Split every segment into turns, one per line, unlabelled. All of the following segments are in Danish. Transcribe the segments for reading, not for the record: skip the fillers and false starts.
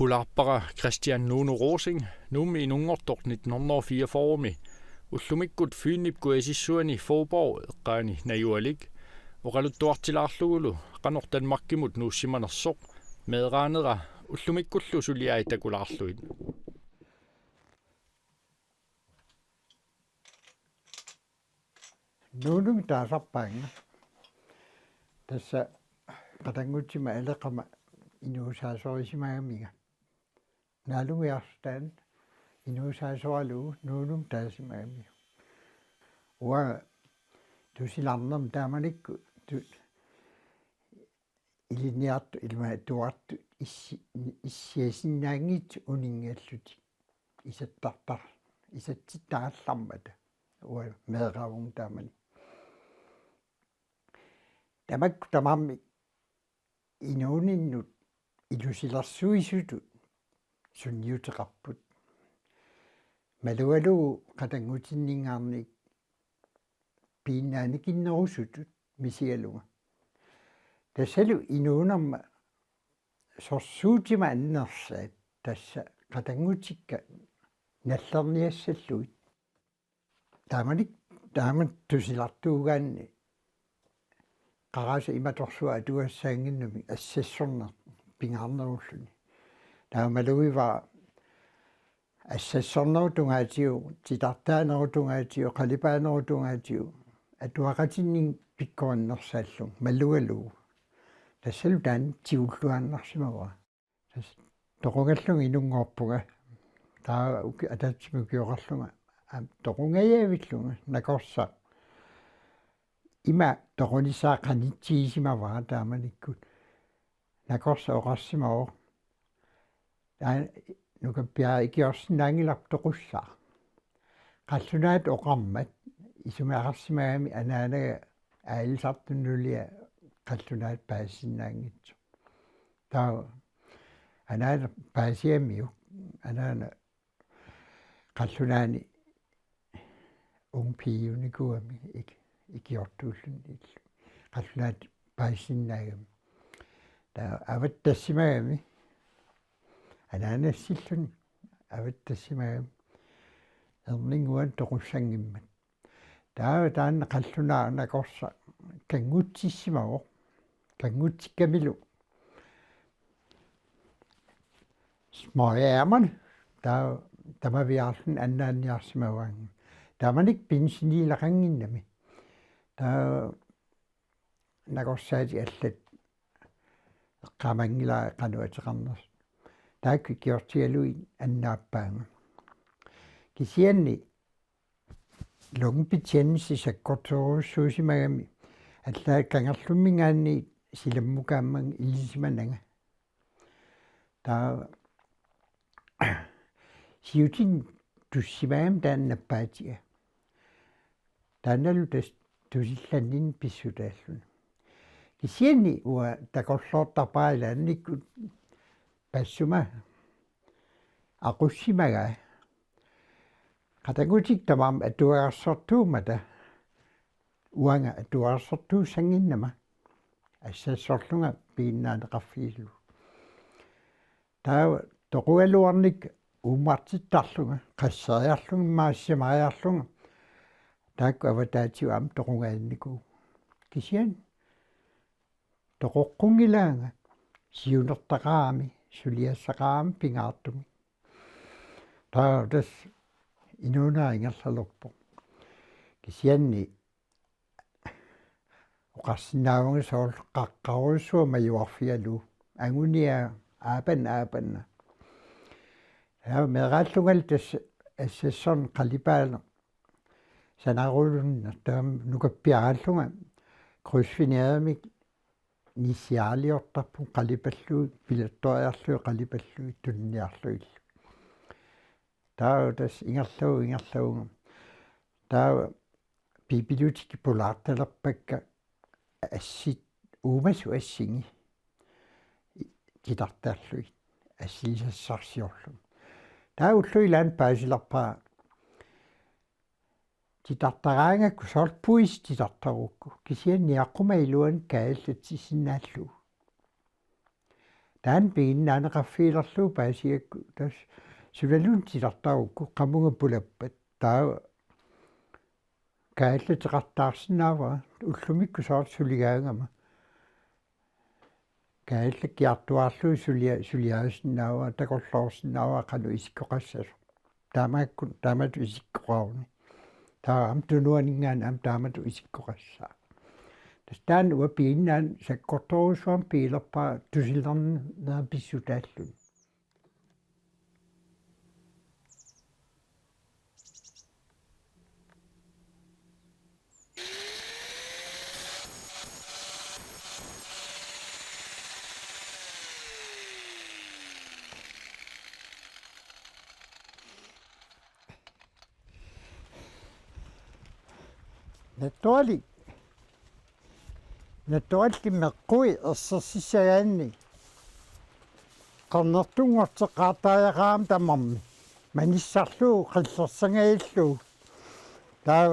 Pulappara Christian Nuno Rosing, numi nungortornit 1944, ullumikkut fynnipku esissuani Fåborg qaani najualik, uqaluttuartilaarlugulu qanortan makkimut nuussimanersoq meeqaanera ullumikkullu suliaitakularluit.
Nuunum taasarpaanga tassa qatangutsima aleqama inuusaasorisимаамига naalumiarstaan inuusaasoralugu nuunum taasimaami uа tusilarnam taamanikku iliniartu ilma tuartu issiasinnaangit uningalluti isattartar isatsittaаллармата уа меэqavung taamani tamakku tamarmi inuuninnut ilusilarsuisutu sunniuteqarput malualugu qatangutinningaarnik piinnaanikinnerusutut misialunga tassalu inuunarma sorsuutima annersaat tassa qatangutikka nallerniassalluit taamat tusilartuugaanni qarasa imatorsua atuassaanginnumi assassornar pingaarnerulluni taamaluiva assassornerutungaatigu titartaanerutungaatigu qalipaanerutungaatigu atuaqatinning pikkuannersaallung mallugalugu tassalu taan tiulluaannarsimava toqungallung inungoorpuga taa atatsimukiorallunga toqungayaavillunga nakorsa ima toqunisaaqanitsiisimavaa taamanikkut nakorsa oqarsimao nukappia ikiorsinnaangilap toqussaa qallunaat oqarmat isumiaqarsimaami anaanaga aailsartunnulia qallunaat paassinnaangitsu taa anaana paasiamiu anaana qallunaani ungpiiunikuami ikiortuulluni qallunaat paassinnaagami taa avattassimaami anaanassilluni avattassimaami erninguan toqussangimmat taanna qallunaa nakorsa kangutsissimago kangutsikamilu smayaamani tamaviarlun annaanniarsimavaanga taamanik pinsiniilaqanginnami taa nakorsaati allat eqqamangila qanuateqarners taakku kiortialui annaappaanga kisianni lungbetjennelse sakkortorussuusimagami allaa kangerlummingaanni silammukaamman ilisimananga taa siutin tussimaam taannappaatiga taannalu tusillannin pissutaalluni kisianni uа takorloortarpaalaannikkut passuma aqussimaga qatangutik tamaam atuagarsortuumata uanga atuagarsortuussanginnama assassorlunga piinnaaneqarfiillu taa toqualuarnik uummartittarlunga qasseriarlunga maassiamariarlunga taakku avataatiu am toqungaanniku kisian toqoqqungilaanga siunertaqaami suliassaqaami pingaartumi taa tas inuunaa ingerlalorpo kisianni oqarsinnaavanga sool qaqqarussua majuarfialu angunia aapanna yaa meeqaallungal tassa assassorn qalipaana sanarulunna taam nukappiaraallunga kryssfiniaamik nissiaaliortarpu qalipalluu pilattoriarluu qalipalluu tunniarluillu taa tas ingerlaunga taa pipilutik pulaartalerpakka assit uumasu assingi titartaarluit assiisassarsiorlu taa ulluilaan paasilarpaa titartaraangakku soorpuis titartarukku kisianniaqquma iluan kaallat sissinnaallu taan piinnaan qaffiilerluu paasiakku tas sulaluntilartaukku qamungappulappat taa kaallatеқартаарсинаава уллумикку соор сулигаангама кааллаккиартуарлуу сулиаасиннаава такорлоорсиннаава кану исиккоқассалу таамааккун таамату исиккоқарни таам тунуанингаан ам таамату исиккоқассаа тастаан уапииннаан саккорторусуам пилерпаа тусиллернаа писсутааллун Natuali meqqui ersersisagaanni qarnertungorteqaataajaqaam tamarmi manissarluu qillersangailluu taa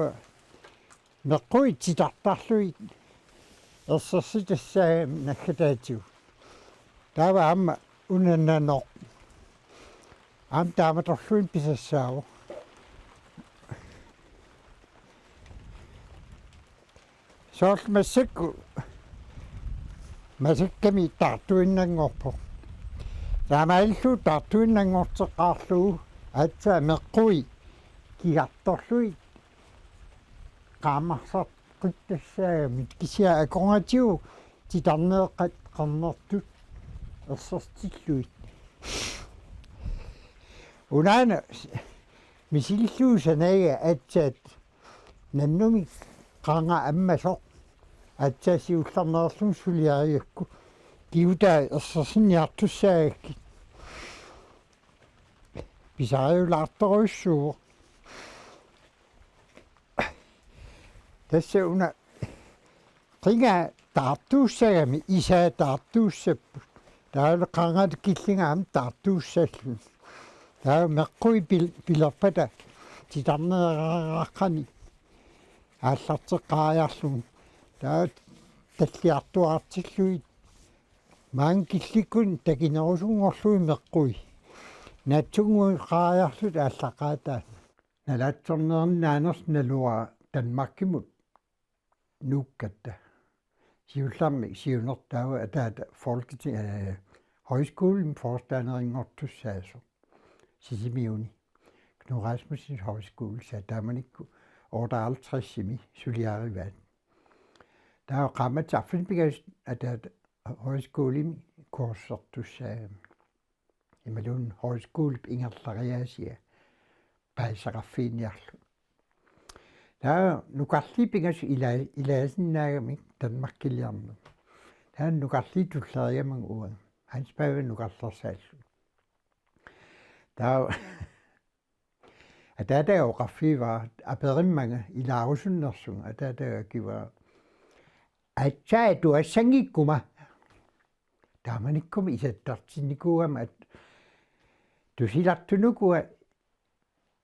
meqqui titartarlui ersersitassaaga nakkataatiu taava amma unannanoq am taamatorluin pisassaavu soort massakkami tartuinnangorpo taamaillu tartuinnangorteqaarluu atsa meqqui kigartorlui qaamarsart qittassaamit kisia akongatiu titarneeqqat qarnertut erserstilluit unaana misilluu sanaaga atsaat nannumi qanga ammasoq atsaasiullarnerlum suliariakku kiutaa ersersinniartussaagakki pisariulaartoruissuuvo tassa una qinga taartuussagami isaa taartuussapput taale qangat killingaam taartuussallun taa meqqui pilerpata titarneeraqqani ааллартеққаариарлун таат таллиартуартиллуит маан килликкун такинерусунгорлуи меққуи натсунгуи қаариарлут ааллаққаатаа налаатсорнернаанерс налуа танмаркимут нуккатта сиулларми сиунертаава атаата folketing højskolen forstanderingortussaaso sisimiuni Knud Rasmussens højskole så der man ikke 58 simi suliarivat. Der er rammet aftenbegæst, at der er højskole kursortus i Malun højskole Inger Lariasia Pejserafinjal. Der er nu godt lige bingers i lasen af mig Danmark kilderne. Der er nu godt lige du klarer mange ord. Han spørger nu godt for selv. Der er at der geografi var aberimmange i lausunnersun at der giver at jeg du er sengikuma der man ikke kom i så tartinikuam at du siger at du nu går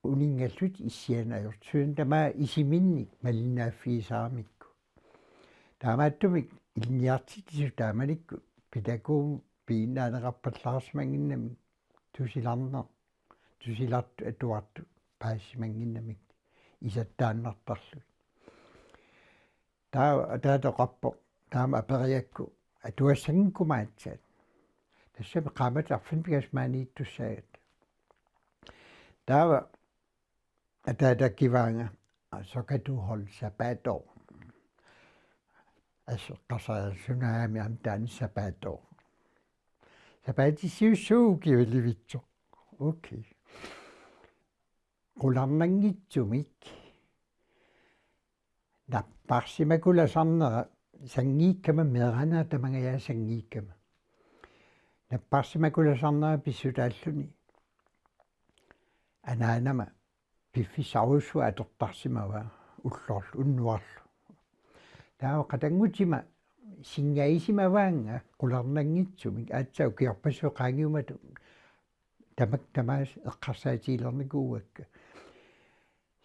uningasut i siena jo tyn der man i siminni melina fisamikku der man du mig linjati der man ikke pædagog bina rapportlarsmængden du siger du siger at du pääsimenginnamik isattaannartarlu taa toqappo taama aperiakku atuassangikumaatsaat tassami qaamatarfinpigasmaaniittussagat taava ataatakivaanga så kan du holde sabbatår altså qasariarsunaami amtaani sabbatår sabbatisiussuukiulivitso okay Qularnangitsumik napparsimakulasarnera sangiikkama merana tamangaya sangiikkama napparsimakulasarnera pissutaalluni anaanama piffisarussu atortarsimava ullorlu unnuarlu taa qatangutima singaisimawaanga qularnangitsumik aatsau kiorpassu qaangiumatu tamas eqqarsaatiilernikууakka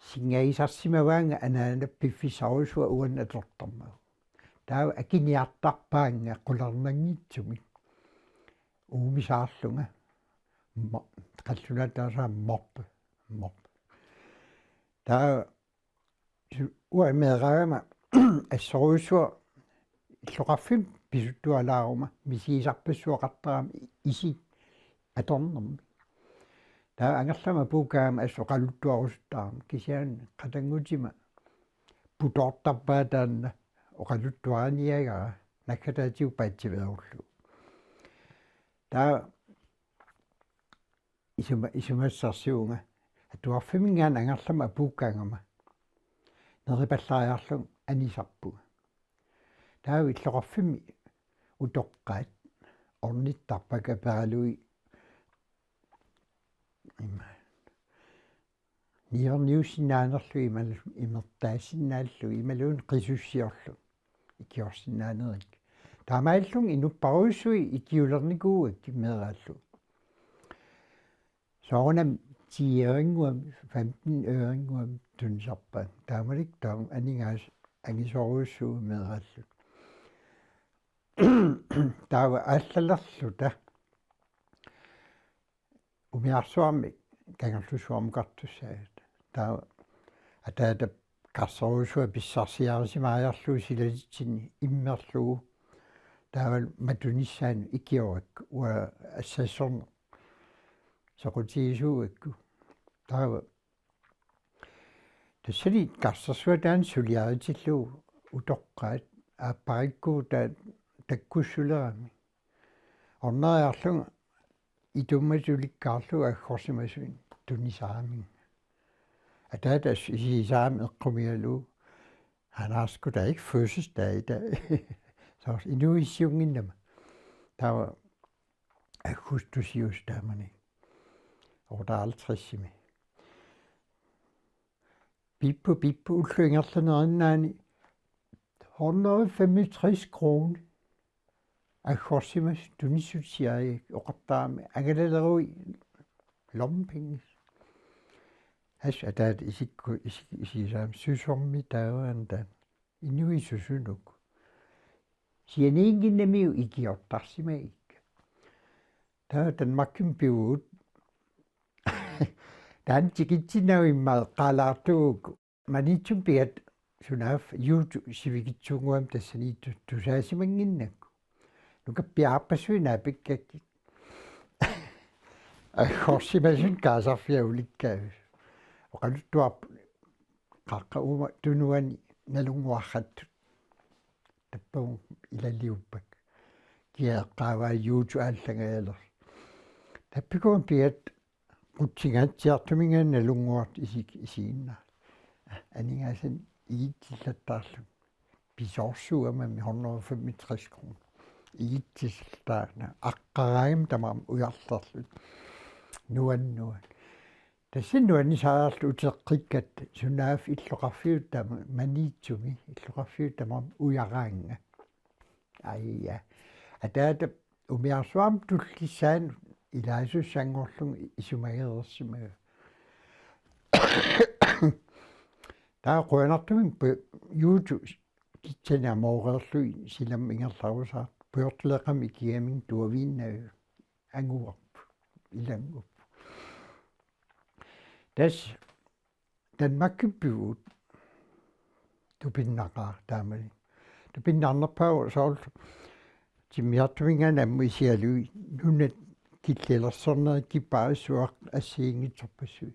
singaisarsimawaanga anaana piffisarusua uannatortarmau taa akiniartarpaanga qularnangitsumik uumisaarlunga qallunaataasa morpe taa uimeeraama assoruusua illoqarfim pisuttualaaruma misiisarpassuaqartaraami isi atornermi taa angerlama puukaama assoqaluttuarusuttaarma kisiaan qatangutima putortarpaataanna oqaluttuaraniagaa nakkataatiu paatsiveerullu taa isumassarsiunga atuarfimingaan angerlama puukkaangama neripallaariarlung anisarpuga taa illoqarfimi utoqqaat ornittarpaka peralui niorniussinaanerlu imertaassinnaallu imaluun qisussiorlu ikiorsinnaanerik taamaallung inupparuissui ikiulernikууak meeraallu soornam 10 øringuam 15 øringuam tunsarpa taamalik taam aningaas angisoruussuu meeraallu taava aallallerlu ta umiarsuarmi kangerlussuarmukartussaat taa ataata qarsoruussua pissarsiarisimaajarluu silasitsinni immerlugu taaval matunissaanu ikiorakku ua assassorner soqutiisuuakku taava tassali qarsarsua taan suliaritillu utoqqaat aapparikku takkussulerami orneriarlunga itummasulikkaarlu aggorsимасуин tunisaamin ataata isiisaami eqqumialu anarsku der ikke fødselsdag i dag så inuissiunginnama taava augustusjustamani over 50 Bippo ullyngerlanerinaani 165 kroner aggorsимас tunisutsiaik oqartaami angalalерui lommepenge ataat isikku isiisaami sysormi taavaanta inuissusunuk sianiinginnamiu ikiortarsimaik taa tanmakkim piuut taan tikitsinauimmaat qaalaartuuk manitsum piat sunaaf YouTube sivikitsuunguam tassaniittu tusaasimanginnakku nukappiaarpassuinaa pikkakkit aggorsимасун kaasarfiaulikkaavus oqaluttuarp qaqqauma tunuani nalunguarrattut tappaun ilaliuppak kiaqqaavaa YouTube ааллагаалер tappikuun piat qutsingaatiartumingaan nalunguart isiinna aningaasan iittillattaarlu pisoorsuamami 165 kroner iittillattaarna aqqaraagam tamaam ujarlerlut nuan tassinnuani saarlu uteqqikkat sunaaf illoqarfiuttama maniitsumi illoqarfiuttamaam ujaraanga aija ataata umiarsuam tullissaan ilaasussanngorlung isumageersimaga taa qoanartumin YouTube kitsania mooreerlui silam ingerlarusaat puortleqam ikiaming tuaviinnagu anguarp ilangup tas tanmakkippigut tupinnaqaa taamali tupinnarnerpau sool timmiartumingaan isialui nunat killelersornerikkipaassuaq assiingitsorpassui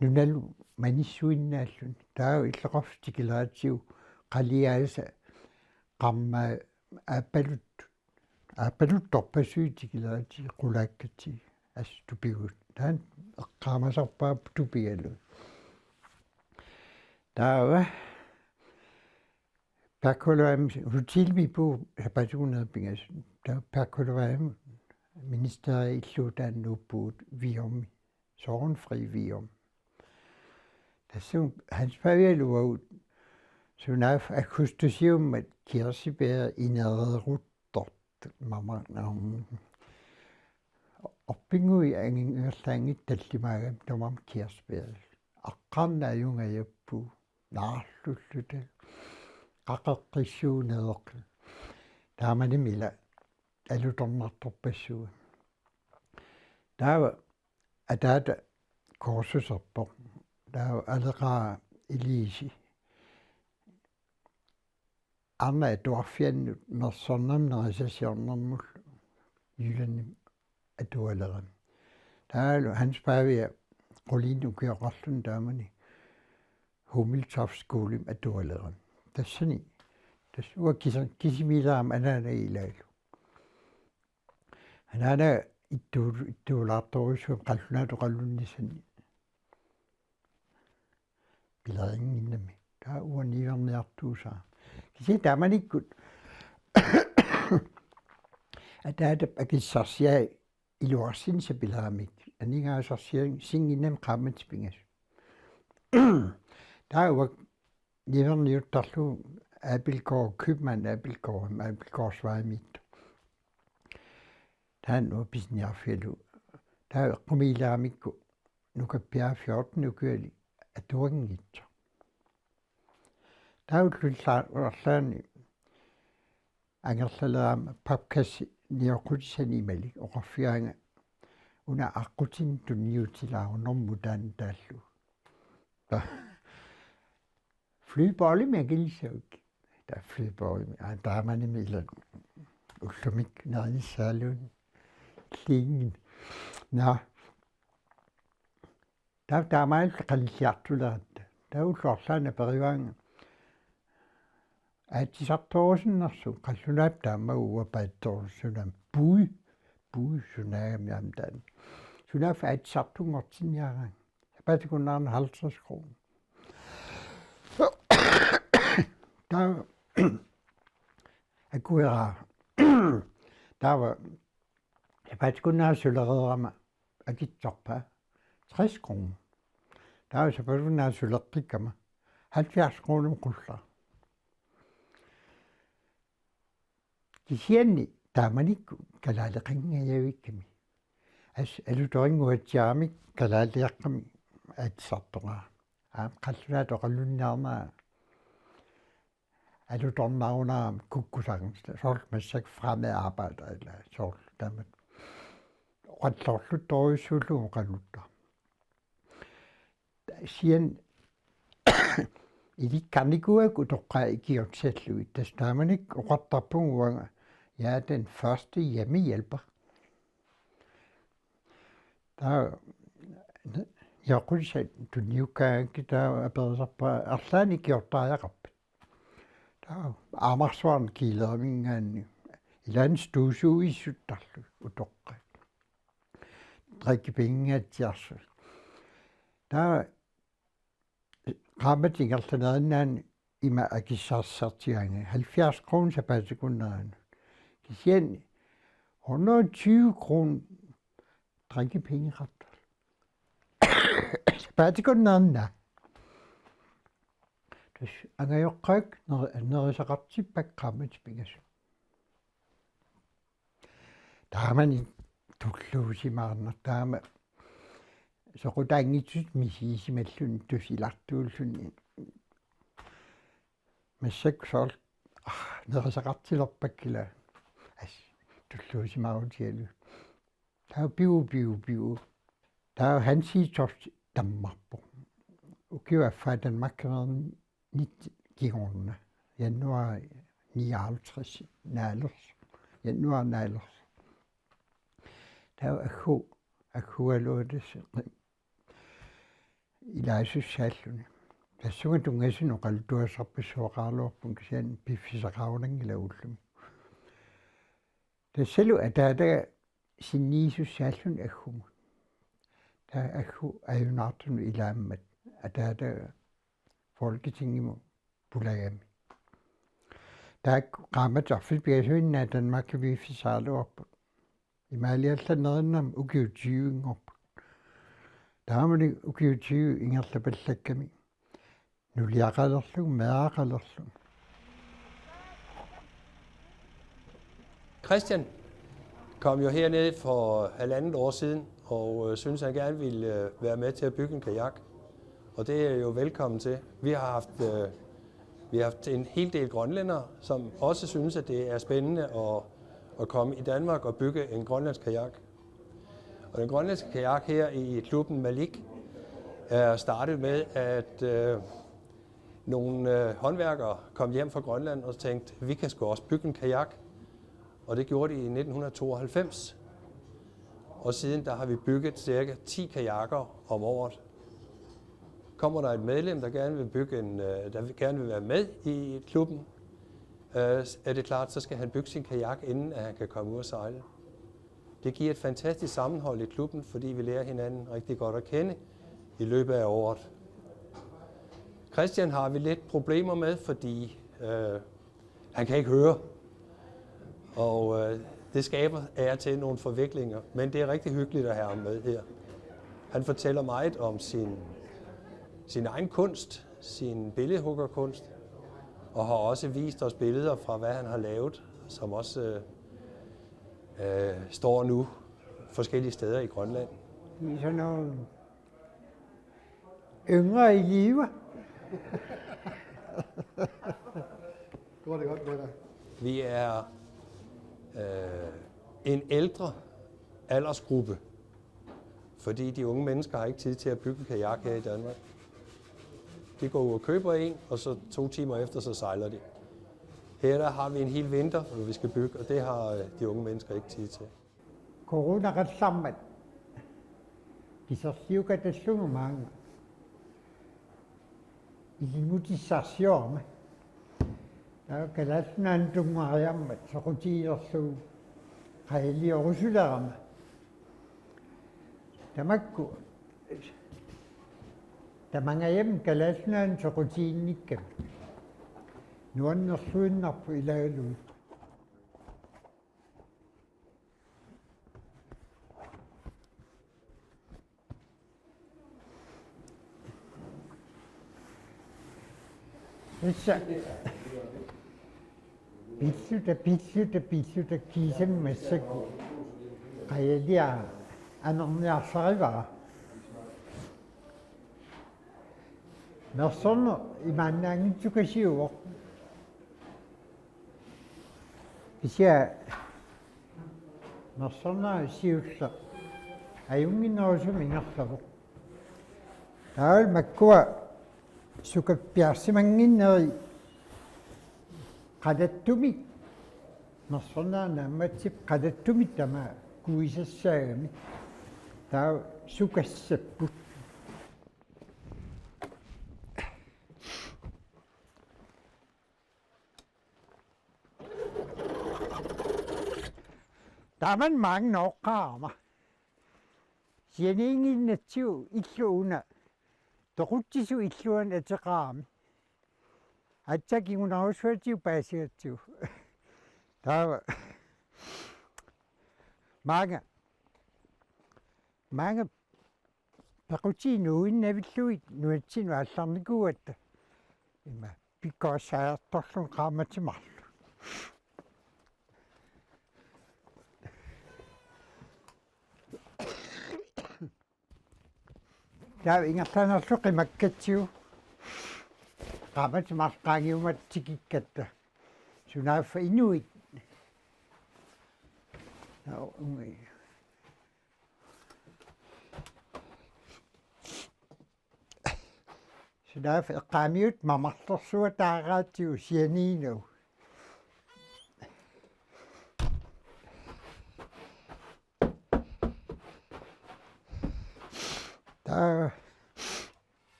nunalu manissuinnaallun taa illeqarftikilaatsiu qaliaasa qamma aapaluttorpassui tikilaati qulaakkati tupigut taan eqqaamasarpaap tupigalu taava pakkolum hutilmipu sapatuunerpingas taa pakkolum ministeri illuutaannuuppuut viormi sorgenfri viorm tassun hans pavialuaut sunaaf akkustusiummat kirsibær inererruttort mamanaum oppingui angingerlaangit tallimaagam tomam kirsibær aqqarnaajungajappu naarlulluta qaqeqqissuuneeq taamanimila алуторнартарпассуга таава атаата коорсусерпо таава алеқаа илииси арна туарфианнут мерсорнамнерисасиорнэрмуллу юланни атуалерам таалу Hans Pavia qulinu kiaqarlun taamani Hummeltorp skoolim atualeram tassani tassua kisimilaam anaana ilaalu anaana ittuulaartoruissuum qallunaatu qallunnissanni pileringinnami taa uaniiverniartuusaa kisi taamanikkut ataatap akissarsiai iluarsin sa pilaramik aningaasarsiang singinnam qaamatipingas taawak niverniuttarlu Abildgaard købmand Abildgaardsvejmidt taan upisniarfialu taa qumiilaaramikku nukappiaa 14 ukyali atuangitsa taullullaani angerlaleraama papkassi niorqutissanimali oqarfiaanga una aqutin tunniutilaarunormu taan taallu flybolimi agilsauk ta flybolimi taamanimi ila ullumik naanissaaluun liingin na taamaal qalliartuleratta taulluarlaana perivaanga aatisartorusinnersu qallunaap taamauwa paattorsunam bui sunaagamiam taan sunaaf aatisartungortinniaraan sapatikunnaarna 50 kroner taa akuera taava sapatikunnaarsulererama akitsorpa 60 kroner taava sapatikunnaarsulertikkama 70 kroner qulla kisianni taamanikku kalaaleqingajavikkami alutoringuatiaramik kalaaliaqqami aatisartoraa qallunaat oqallunniarnaa alutornaarunaram kukkusaqmista sorl massak fremme arbejder eller sorl damat qallorluttoruissullu qallutta sien ilikkarnikuak utoqqaa ikiortsalluit tastaamanik oqartarpunguanga jeg er den første hjemmehjælper der Jaqulsa tunniukkaanki taa aperisarpa arlaani kiortaajaqap taa aamarsuarn kiilerimingaanni ilaan stuusuuissuttarlu utoqqa drikkipingaatiarsu taa qaamatingerlanerinaani ima akissaarsartigaanga 70 kroner sapatikunnaanu kisianni 120 kroner drikkepingerat sapatikunnaarna tas angajoqqaak nerisaqartippak qaamatipingasu taamani tulluusimaarner taama soqutaangitsut misiisimallun tusilartuullunni massak sool nerisaqartilerpakkila as tulluusimaarutialu taa piu taa Hansitorp Danmarpo ukiuaffaa Danmarkkernerni 9 kigorna januar 59 naalers januar naalers taa akhualuutas ilaasussaalluni tassuga tungasinu qaltuasarpassuaqaarluarpun kisian piffisaqaunangila ullumi tassalu ataataga sinniisussaalluni aggumu taa aggu ajunartunu ilaammat ataataga folketingimu pulagami taa qaamatarfilpiasuinnaa Danmark piffisaaluarput imaliallanerinnam ukiutiuingorput taamani ukiutiu ingerlapallakkami nuliaqalerlu meaqalerlu
Christian kom jo herned for 1,5 år siden og synes han gerne ville være med til at bygge en kajak. Og det er jo velkommen til. Vi har haft en hel del grønlændere, som også synes, at det er spændende at komme i Danmark og bygge en grønlandsk kajak. Og den grønlandske kajak her i klubben Malik er startet med, at nogle håndværkere kom hjem fra Grønland og tænkte, vi kan sgu også bygge en kajak. Og det gjorde de i 1992. Og siden der har vi bygget ca. 10 kajakker om året. Kommer der et medlem, der gerne vil være med i klubben, er det klart, så skal han bygge sin kajak, inden at han kan komme ud og sejle. Det giver et fantastisk sammenhold i klubben, fordi vi lærer hinanden rigtig godt at kende i løbet af året. Christian har vi lidt problemer med, fordi han kan ikke høre. Og det skaber af og til nogle forviklinger, men det er rigtig hyggeligt at have ham med her. Han fortæller meget om sin egen kunst, sin billedhuggerkunst, og har også vist os billeder fra, hvad han har lavet, som også står nu forskellige steder i Grønland.
De er sådan nogle yngre i live.
Det var det godt med dig.
Vi er en ældre aldersgruppe, fordi de unge mennesker har ikke tid til at bygge en kajak her i Danmark. De går ud og køber en, og så 2 timer efter, så sejler de. Her der har vi en hel vinter, hvor vi skal bygge, og det har de unge mennesker ikke tid til.
Corona kat samman. Bisa siuka te sungumanga. Ilimutisaasiorma. Kalasnan tungaariammat soqutiilersugu qailiorusulaarma. Tamakku tamangayam kalasnan soqutiinnikkam. Nuannersuinnarpu ilaaluut. Issa pitsuta kiisammassaku qayalia anerniarsarivara. Mersorno imaannaangitsukasiuoq. Isia mersorna siulla ajunginnerusum ingerlavuq. Taal makkua sukappiarsimanginneri qadattumi mersorna nammatsip qadattumi tama kuisassaagami taa sukassapput. Taman mange oqqaarma sianiinginnatsiu illuuna toquttisu illuan ateqaarmi atsakingunarussuatiu paasigatsiu taava mange paqutiinuuinnavilluit nuatsinu allarnikuatta ima pikkoassaartorlun qaamatimarlu. Tää ingertanarlu qimakkatsiu qaamatimarqaangiumattikikkatta sunaaffa inuit. Sunaaffa eqqaamiut mamarlorsuga taaqaatsiu sianiinau.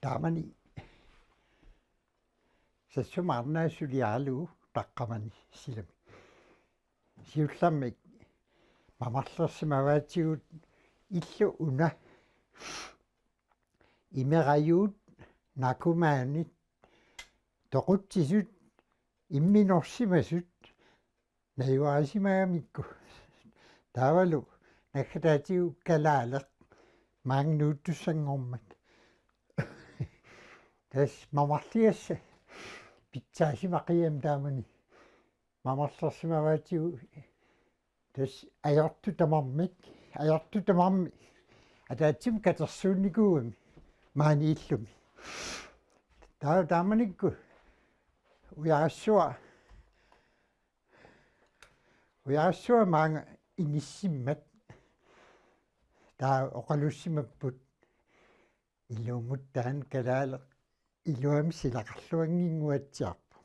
Taamani sassumaarnaasuliaaluu taqqamani silami siullammik mamarlersimavaatigut illu una imerajuut nakumaanit toquttisut imminorsimasut najuaasimaamikku taavalu nakatatiu kalaaleq maangnuuttussangormat tas mamarliassa pitsaasimaqiam taamani mamarlersimavaatigu tas ajortu tamarmik ajortutamarmi ataatim katersuunniguumi maaniillumi taamanikku ujassua maanga inissimmat taa oqalussimapput illuumut taan kalaale illuami silaqarluanginguatsiarpu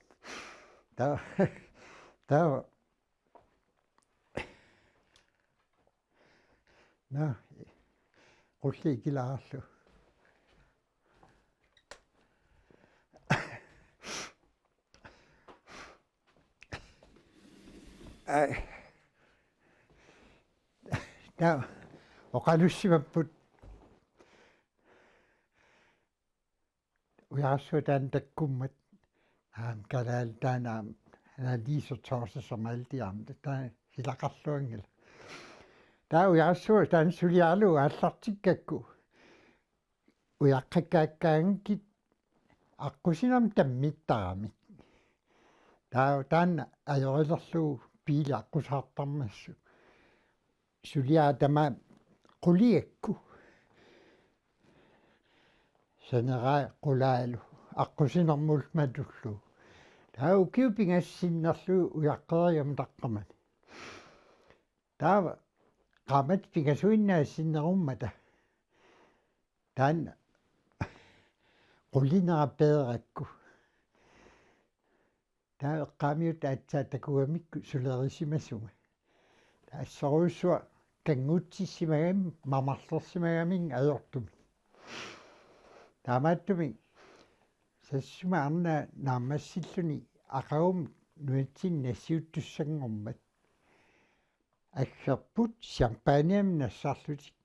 taa no qulli ikilaarlu taa oqalussimapput ujassua taan takkummat kalaal taanaam liisortorsasamaaltiarnta taa silaqarluangila taa ujassua taan suliarlu aallartikkakku ujaqqakkaakkaangkit аққусинам таммиттарамик таанна ажорилерлуу пили аққусаартармассу сулиаа тама қулиакку санера қулаалу аққусинэрмулт матуллу таа укиупингассиннерлуу уяққериам таққамани таава qaamat pingasuinnaassinnеруммата таанна qullinerappeerakku taa eqqaamiut aatsaatakugamikku sulerisimassunga taassоруussua kanguutsissimagami mamarlersimagamin ajortumi taamaattumi sassuma arnaa naammassilluni aqagum nuatsin nassiuttussangormat аггерпут champagneam нассаарлутик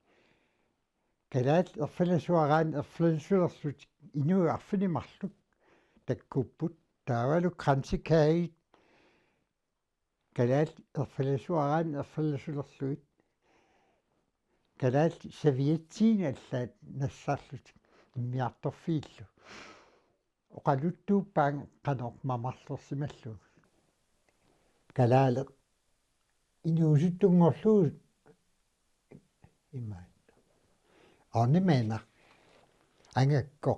калаат ерфаласуараан ерфаласулерлутик инуи арфинимарлук таккуппут таавалу крансикаит калаат ерфаласуараан ерфаласулерлуит калаат савиатсиин аллаат нассаарлутик иммиарторфииллу оқалуттууппаан канормамарлерсималлу калаале инуусуттунгорлуу имаа анемена ангакко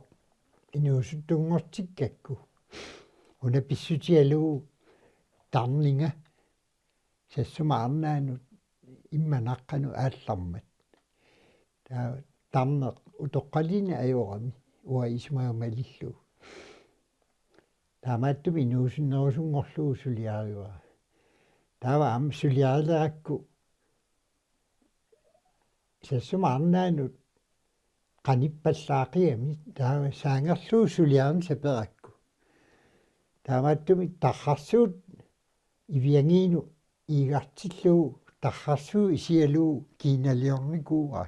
инуусуттунгортиккакку уна писсутиалуу тарнинга сассумаарнаанут имманаққану ааллармат таа тарне утоққалина аюорами уа исмаамалиллу таамааттуми инуусуннерусунгорлуу сулиариуа таава ам сулиаалеракку сассумаарнаанут qanippallaaqiyami taava saangerluu suliaarn saperakku taamattumi tarrarsuut iviangiinu iigartilluu tarrarsuu isialuu kiinaliornikuura